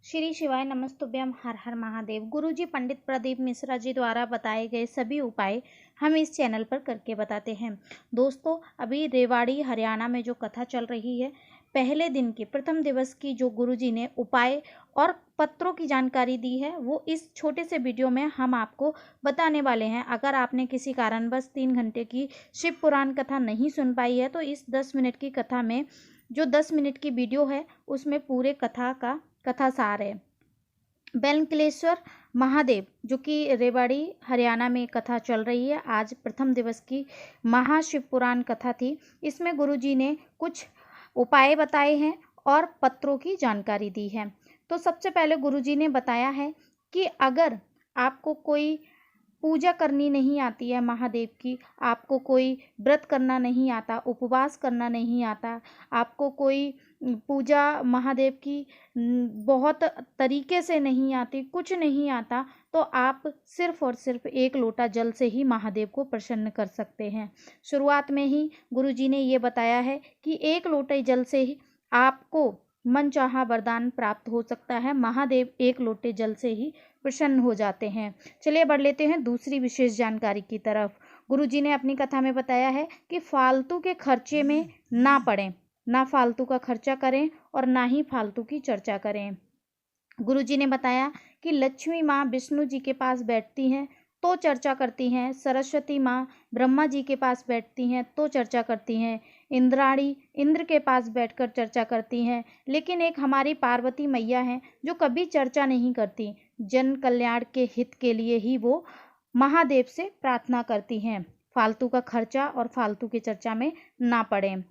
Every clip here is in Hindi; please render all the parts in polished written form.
श्री शिवाय नमस्तुभ्यम हर हर महादेव। गुरुजी पंडित प्रदीप मिश्रा जी द्वारा बताए गए सभी उपाय हम इस चैनल पर करके बताते हैं। दोस्तों, अभी रेवाड़ी हरियाणा में जो कथा चल रही है, पहले दिन की प्रथम दिवस की जो गुरुजी ने उपाय और पत्रों की जानकारी दी है, वो इस छोटे से वीडियो में हम आपको बताने वाले हैं। अगर आपने किसी कारणवश 3 घंटे की शिव पुराण कथा नहीं सुन पाई है, तो इस 10 मिनट की कथा में जो 10 मिनट की वीडियो है, उसमें पूरे कथा सार है। बेलकलेश्वर महादेव, जो कि रेवाड़ी हरियाणा में कथा चल रही है, आज प्रथम दिवस की महाशिव पुराण कथा थी। इसमें गुरुजी ने कुछ उपाय बताए हैं और पत्रों की जानकारी दी है। तो सबसे पहले गुरुजी ने बताया है कि अगर आपको कोई पूजा करनी नहीं आती है महादेव की, आपको कोई व्रत करना नहीं आता, उपवास करना नहीं आता, आपको कोई पूजा महादेव की बहुत तरीके से नहीं आती, कुछ नहीं आता, तो आप सिर्फ और सिर्फ 1 लोटा जल से ही महादेव को प्रसन्न कर सकते हैं। शुरुआत में ही गुरुजी ने ये बताया है कि 1 लोटे जल से ही आपको मनचाहा वरदान प्राप्त हो सकता है। महादेव 1 लोटे जल से ही प्रसन्न हो जाते हैं। चलिए बढ़ लेते हैं दूसरी विशेष जानकारी की तरफ। गुरुजी ने अपनी कथा में बताया है कि फालतू के खर्चे में ना पड़ें, ना फालतू का खर्चा करें और ना ही फालतू की चर्चा करें। गुरुजी ने बताया कि लक्ष्मी माँ विष्णु जी के पास बैठती हैं तो चर्चा करती हैं, सरस्वती माँ ब्रह्मा जी के पास बैठती हैं तो चर्चा करती हैं, इंद्राणी इंद्र के पास बैठकर चर्चा करती हैं, लेकिन एक हमारी पार्वती मैया हैं जो कभी चर्चा नहीं करती। जन कल्याण के हित के लिए ही वो महादेव से प्रार्थना करती हैं। फालतू का खर्चा और फालतू की चर्चा में ना पड़ें।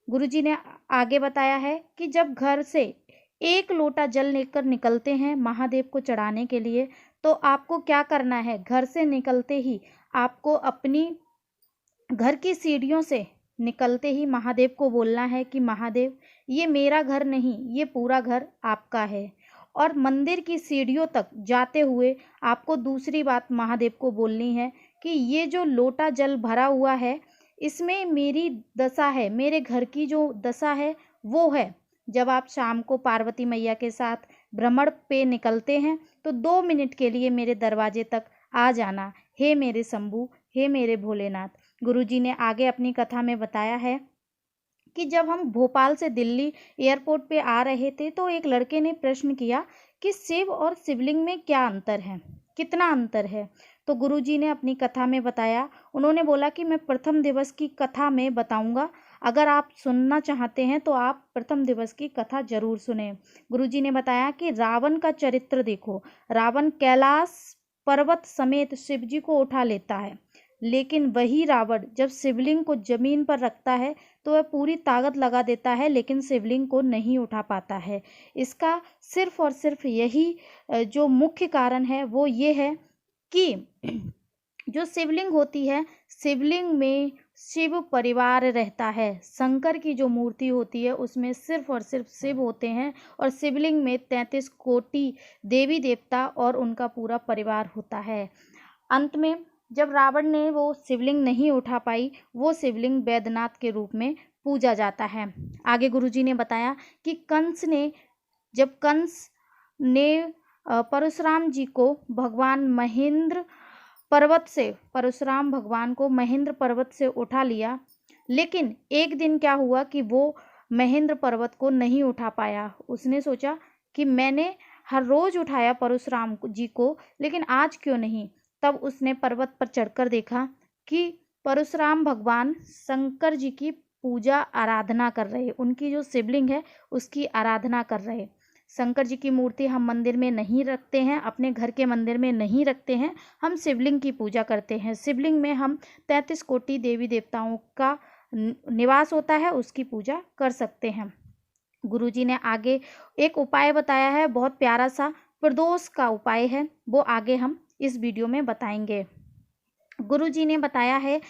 गुरुजी ने आगे बताया है कि जब घर से 1 लोटा जल लेकर निकलते हैं महादेव को चढ़ाने के लिए, तो आपको क्या करना है? घर से निकलते ही आपको अपनी घर की सीढ़ियों से निकलते ही महादेव को बोलना है कि महादेव, ये मेरा घर नहीं, ये पूरा घर आपका है। और मंदिर की सीढ़ियों तक जाते हुए आपको दूसरी बात महादेव को बोलनी है कि ये जो लोटा जल भरा हुआ है, इसमें मेरी दशा है, मेरे घर की जो दशा है वो है। जब आप शाम को पार्वती मैया के साथ भ्रमण पे निकलते हैं, तो 2 मिनट के लिए मेरे दरवाजे तक आ जाना, हे मेरे शंभू, हे मेरे भोलेनाथ। गुरुजी ने आगे अपनी कथा में बताया है कि जब हम भोपाल से दिल्ली एयरपोर्ट पे आ रहे थे, तो एक लड़के ने प्रश्न किया कि शिव और शिवलिंग में क्या अंतर है, कितना अंतर है? तो गुरुजी ने अपनी कथा में बताया, उन्होंने बोला कि मैं प्रथम दिवस की कथा में बताऊंगा, अगर आप सुनना चाहते हैं तो आप प्रथम दिवस की कथा जरूर सुने। गुरुजी ने बताया कि रावण का चरित्र देखो, रावण कैलाश पर्वत समेत शिव जी को उठा लेता है, लेकिन वही रावण जब शिवलिंग को जमीन पर रखता है तो वह पूरी ताकत लगा देता है, लेकिन शिवलिंग को नहीं उठा पाता है। इसका सिर्फ और सिर्फ यही जो मुख्य कारण है वो ये है कि जो शिवलिंग होती है, शिवलिंग में शिव परिवार रहता है। शंकर की जो मूर्ति होती है उसमें सिर्फ और सिर्फ शिव होते हैं, और शिवलिंग में 33 कोटि देवी देवता और उनका पूरा परिवार होता है। अंत में जब रावण ने वो शिवलिंग नहीं उठा पाई, वो शिवलिंग बैद्यनाथ के रूप में पूजा जाता है। आगे गुरुजी ने बताया कि जब कंस ने परशुराम जी को भगवान महेंद्र परशुराम भगवान को महेंद्र पर्वत से उठा लिया, लेकिन एक दिन क्या हुआ कि वो महेंद्र पर्वत को नहीं उठा पाया। उसने सोचा कि मैंने हर रोज उठाया परशुराम जी को, लेकिन आज क्यों नहीं? तब उसने पर्वत पर चढ़कर देखा कि परशुराम भगवान शंकर जी की पूजा आराधना कर रहे, उनकी जो शिवलिंग है उसकी आराधना कर रहे। शंकर जी की मूर्ति हम मंदिर में नहीं रखते हैं, अपने घर के मंदिर में नहीं रखते हैं, हम शिवलिंग की पूजा करते हैं। शिवलिंग में हम 33 कोटि देवी देवताओं का निवास होता है, उसकी पूजा कर सकते हैं। गुरुजी ने आगे एक उपाय बताया है, बहुत प्यारा सा प्रदोष का उपाय है, वो आगे हम इस वीडियो में बताएंगे। गुरुजी ने बताया है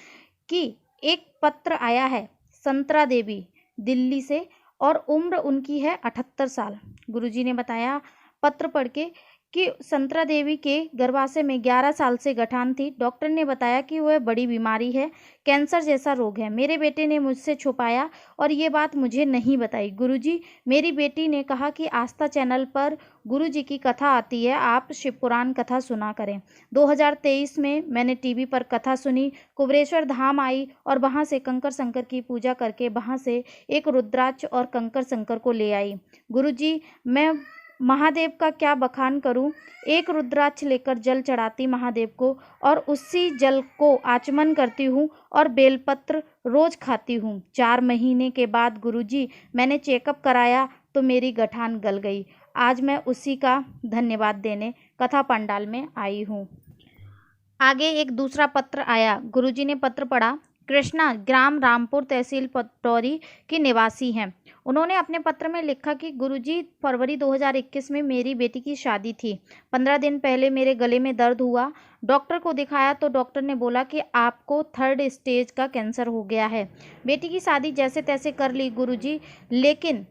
कि एक पत्र आया है संतरा देवी दिल्ली से, और उम्र उनकी है 78 साल। गुरुजी ने बताया पत्र पढ़ के कि संतरा देवी के गर्भाशय में 11 साल से गठान थी। डॉक्टर ने बताया कि वह बड़ी बीमारी है, कैंसर जैसा रोग है। मेरे बेटे ने मुझसे छुपाया और ये बात मुझे नहीं बताई। गुरुजी, मेरी बेटी ने कहा कि आस्था चैनल पर गुरुजी की कथा आती है, आप शिव पुराण कथा सुना करें। 2023 में मैंने टीवी पर कथा सुनी, कुबेरेश्वर धाम आई और वहाँ से कंकर शंकर की पूजा करके वहाँ से एक रुद्राक्ष और कंकर शंकर को ले आई। गुरुजी, मैं महादेव का क्या बखान करूं। एक रुद्राक्ष लेकर जल चढ़ाती महादेव को और उसी जल को आचमन करती हूँ और बेलपत्र रोज खाती हूँ। 4 महीने के बाद गुरुजी मैंने चेकअप कराया तो मेरी गठान गल गई। आज मैं उसी का धन्यवाद देने कथा पंडाल में आई हूँ। आगे एक दूसरा पत्र आया। गुरुजी ने पत्र पढ़ा। कृष्णा ग्राम रामपुर तहसील पटौरी की निवासी हैं। उन्होंने अपने पत्र में लिखा कि गुरुजी, फरवरी 2021 में मेरी बेटी की शादी थी। 15 दिन पहले मेरे गले में दर्द हुआ। डॉक्टर को दिखाया तो डॉक्टर ने बोला कि आपको 3rd स्टेज का कैंसर हो गया है। बेटी की शादी जैसे तैसे कर ली गुरुजी, लेकिन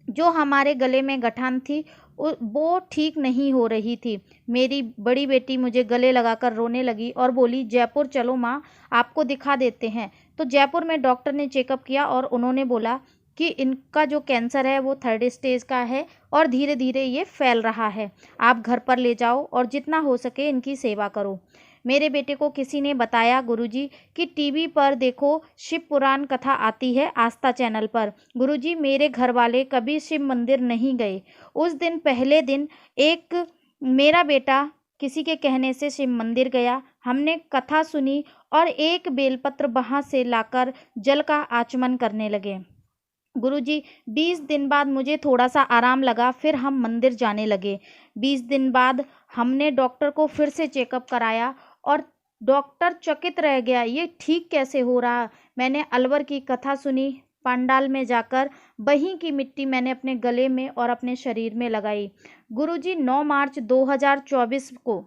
जो हमारे गले में गठान थी वो ठीक नहीं हो रही थी। मेरी बड़ी बेटी मुझे गले लगाकर रोने लगी और बोली, जयपुर चलो माँ, आपको दिखा देते हैं। तो जयपुर में डॉक्टर ने चेकअप किया और उन्होंने बोला कि इनका जो कैंसर है वो 3rd स्टेज का है और धीरे धीरे ये फैल रहा है। आप घर पर ले जाओ और जितना हो सके इनकी सेवा करो। मेरे बेटे को किसी ने बताया गुरुजी कि टीवी पर देखो, शिव पुराण कथा आती है आस्था चैनल पर। गुरुजी, मेरे घर वाले कभी शिव मंदिर नहीं गए। उस दिन पहले दिन एक मेरा बेटा किसी के कहने से शिव मंदिर गया। हमने कथा सुनी और एक बेलपत्र वहाँ से लाकर जल का आचमन करने लगे। गुरुजी, 20 दिन बाद मुझे थोड़ा सा आराम लगा, फिर हम मंदिर जाने लगे। 20 दिन बाद हमने डॉक्टर को फिर से चेकअप कराया और डॉक्टर चकित रह गया, ये ठीक कैसे हो रहा। मैंने अलवर की कथा सुनी। पंडाल में जाकर वहीं की मिट्टी मैंने अपने गले में और अपने शरीर में लगाई। गुरुजी, 9 मार्च 2024 को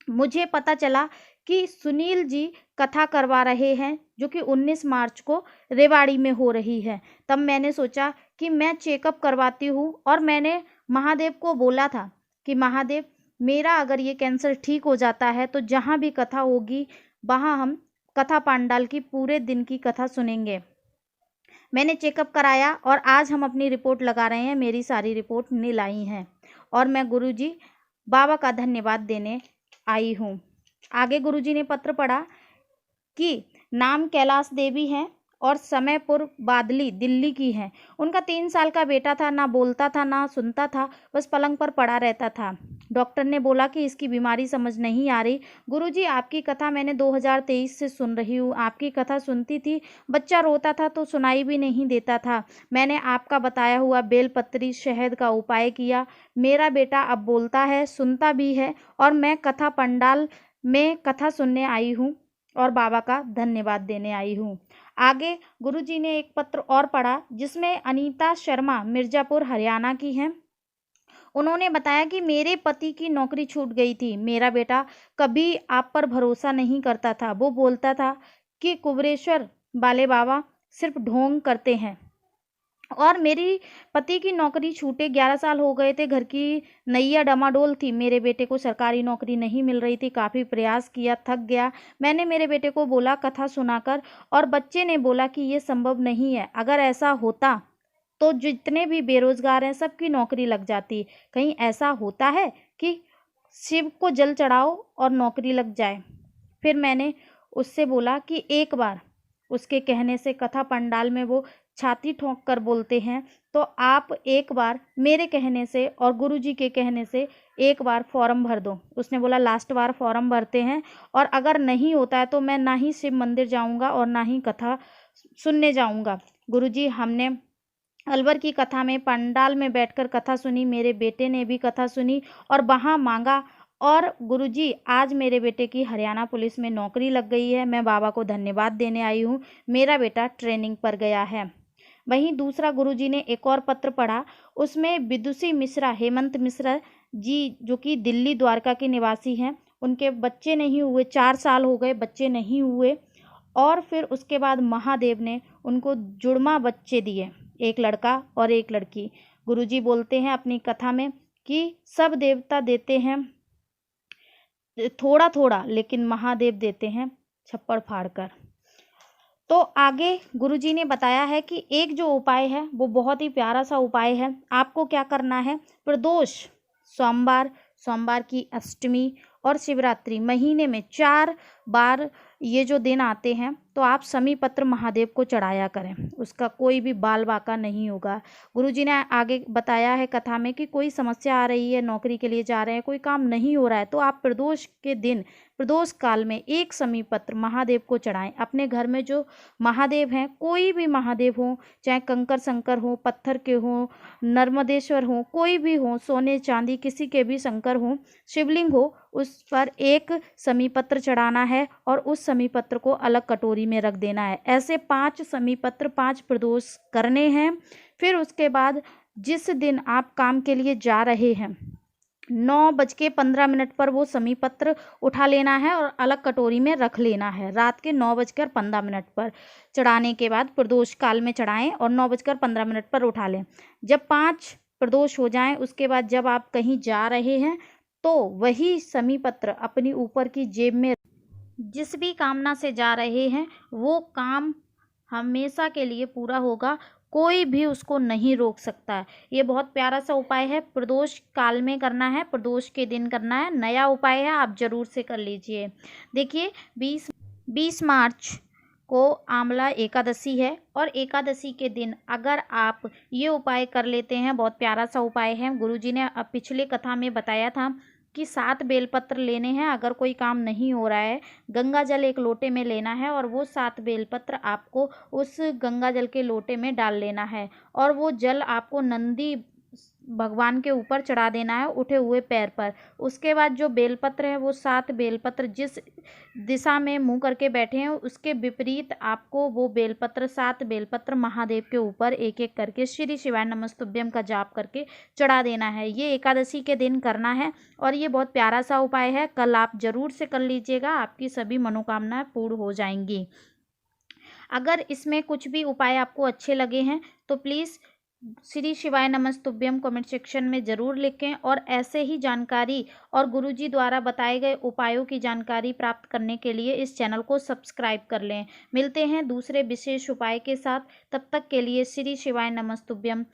मुझे पता चला कि सुनील जी कथा करवा रहे हैं, जो कि 19 मार्च को रेवाड़ी में हो रही है। तब मैंने सोचा कि मैं चेकअप करवाती हूँ और मैंने महादेव को बोला था कि महादेव, मेरा अगर ये कैंसर ठीक हो जाता है तो जहाँ भी कथा होगी वहाँ हम कथा पंडाल की पूरे दिन की कथा सुनेंगे। मैंने चेकअप कराया और आज हम अपनी रिपोर्ट लगा रहे हैं। मेरी सारी रिपोर्ट नील आई हैं और मैं गुरुजी बाबा का धन्यवाद देने आई हूँ। आगे गुरुजी ने पत्र पढ़ा कि नाम कैलाश देवी है और समयपुर बादली दिल्ली की हैं। उनका 3 साल का बेटा था, ना बोलता था ना सुनता था, बस पलंग पर पड़ा रहता था। डॉक्टर ने बोला कि इसकी बीमारी समझ नहीं आ रही। गुरुजी, आपकी कथा मैंने 2023 से सुन रही हूँ। आपकी कथा सुनती थी, बच्चा रोता था तो सुनाई भी नहीं देता था। मैंने आपका बताया हुआ बेलपत्री शहद का उपाय किया। मेरा बेटा अब बोलता है, सुनता भी है और मैं कथा पंडाल में कथा सुनने आई हूँ और बाबा का धन्यवाद देने आई हूँ। आगे गुरुजी ने एक पत्र और पढ़ा जिसमें अनीता शर्मा मिर्ज़ापुर हरियाणा की हैं। उन्होंने बताया कि मेरे पति की नौकरी छूट गई थी। मेरा बेटा कभी आप पर भरोसा नहीं करता था। वो बोलता था कि कुबेरेश्वर वाले बाबा सिर्फ ढोंग करते हैं। और मेरी पति की नौकरी छूटे 11 साल हो गए थे। घर की नैया डमाडोल थी। मेरे बेटे को सरकारी नौकरी नहीं मिल रही थी। काफ़ी प्रयास किया, थक गया। मैंने मेरे बेटे को बोला कथा सुनाकर, और बच्चे ने बोला कि ये संभव नहीं है। अगर ऐसा होता तो जितने भी बेरोजगार हैं सबकी नौकरी लग जाती। कहीं ऐसा होता है कि शिव को जल चढ़ाओ और नौकरी लग जाए। फिर मैंने उससे बोला कि एक बार, उसके कहने से कथा पंडाल में वो छाती ठोंक कर बोलते हैं, तो आप एक बार मेरे कहने से और गुरुजी के कहने से एक बार फॉर्म भर दो। उसने बोला लास्ट बार फॉर्म भरते हैं, और अगर नहीं होता है तो मैं ना ही शिव मंदिर जाऊंगा और ना ही कथा सुनने जाऊंगा। गुरुजी, हमने अलवर की कथा में पंडाल में बैठकर कथा सुनी। मेरे बेटे ने भी कथा सुनी और वहाँ मांगा, और गुरुजी आज मेरे बेटे की हरियाणा पुलिस में नौकरी लग गई है। मैं बाबा को धन्यवाद देने आई हूँ। मेरा बेटा ट्रेनिंग पर गया है। वहीं दूसरा गुरुजी ने एक और पत्र पढ़ा। उसमें विदुषी मिश्रा, हेमंत मिश्रा जी, जो कि दिल्ली द्वारका के निवासी हैं, उनके बच्चे नहीं हुए, 4 साल हो गए, बच्चे नहीं हुए। और फिर उसके बाद महादेव ने उनको जुड़वा बच्चे दिए, एक लड़का और एक लड़की। गुरुजी बोलते हैं अपनी कथा में कि सब देवता देते हैं थोड़ा थोड़ा, लेकिन महादेव देते हैं छप्पड़ फाड़ कर। तो आगे गुरुजी ने बताया है कि एक जो उपाय है वो बहुत ही प्यारा सा उपाय है। आपको क्या करना है, प्रदोष, सोमवार, सोमवार की अष्टमी और शिवरात्रि, महीने में 4 बार ये जो दिन आते हैं तो आप समी पत्र महादेव को चढ़ाया करें, उसका कोई भी बाल बाका नहीं होगा। गुरुजी ने आगे बताया है कथा में कि कोई समस्या आ रही है, नौकरी के लिए जा रहे हैं, कोई काम नहीं हो रहा है, तो आप प्रदोष के दिन, प्रदोष काल में एक समी पत्र महादेव को चढ़ाएं। अपने घर में जो महादेव हैं, कोई भी महादेव हो, चाहे कंकर शंकर हो, पत्थर के हो, नर्मदेश्वर हो, कोई भी हो, सोने चांदी किसी के भी शंकर हो, शिवलिंग हो, उस पर एक समी पत्र चढ़ाना है और उस समी पत्र को अलग कटोरी में रख देना है। ऐसे 5 समी पत्र 5 प्रदोष करने हैं। फिर उसके बाद जिस दिन आप काम के लिए जा रहे हैं 9:15 पर वो समी पत्र उठा लेना है और अलग कटोरी में रख लेना है। रात के 9:15 पर चढ़ाने के बाद प्रदोष काल में चढ़ाएं और 9:15 पर उठा लें। जब 5 प्रदोष हो जाएं, उसके बाद जब आप कहीं जा रहे हैं तो वही समी पत्र अपनी ऊपर की जेब में, जिस भी कामना से जा रहे हैं वो काम हमेशा के लिए पूरा होगा, कोई भी उसको नहीं रोक सकता है। ये बहुत प्यारा सा उपाय है, प्रदोष काल में करना है, प्रदोष के दिन करना है, नया उपाय है, आप ज़रूर से कर लीजिए। देखिए 20 मार्च को आंवला एकादशी है और एकादशी के दिन अगर आप ये उपाय कर लेते हैं, बहुत प्यारा सा उपाय है। गुरुजी ने पिछले कथा में बताया था कि 7 बेलपत्र लेने हैं। अगर कोई काम नहीं हो रहा है, गंगा जल एक लोटे में लेना है और वो 7 बेलपत्र आपको उस गंगा जल के लोटे में डाल लेना है और वो जल आपको नंदी भगवान के ऊपर चढ़ा देना है उठे हुए पैर पर। उसके बाद जो बेलपत्र है वो 7 बेलपत्र जिस दिशा में मुंह करके बैठे हैं उसके विपरीत आपको वो बेलपत्र 7 बेलपत्र महादेव के ऊपर एक एक करके श्री शिवाय नमस्तुभ्यम का जाप करके चढ़ा देना है। ये एकादशी के दिन करना है और ये बहुत प्यारा सा उपाय है। कल आप ज़रूर से कर लीजिएगा, आपकी सभी मनोकामनाएं पूर्ण हो जाएंगी। अगर इसमें कुछ भी उपाय आपको अच्छे लगे हैं तो प्लीज़ श्री शिवाय नमस्तुभ्यम कमेंट सेक्शन में ज़रूर लिखें और ऐसे ही जानकारी और गुरुजी द्वारा बताए गए उपायों की जानकारी प्राप्त करने के लिए इस चैनल को सब्सक्राइब कर लें। मिलते हैं दूसरे विशेष उपाय के साथ, तब तक के लिए श्री शिवाय नमस्तुभ्यम।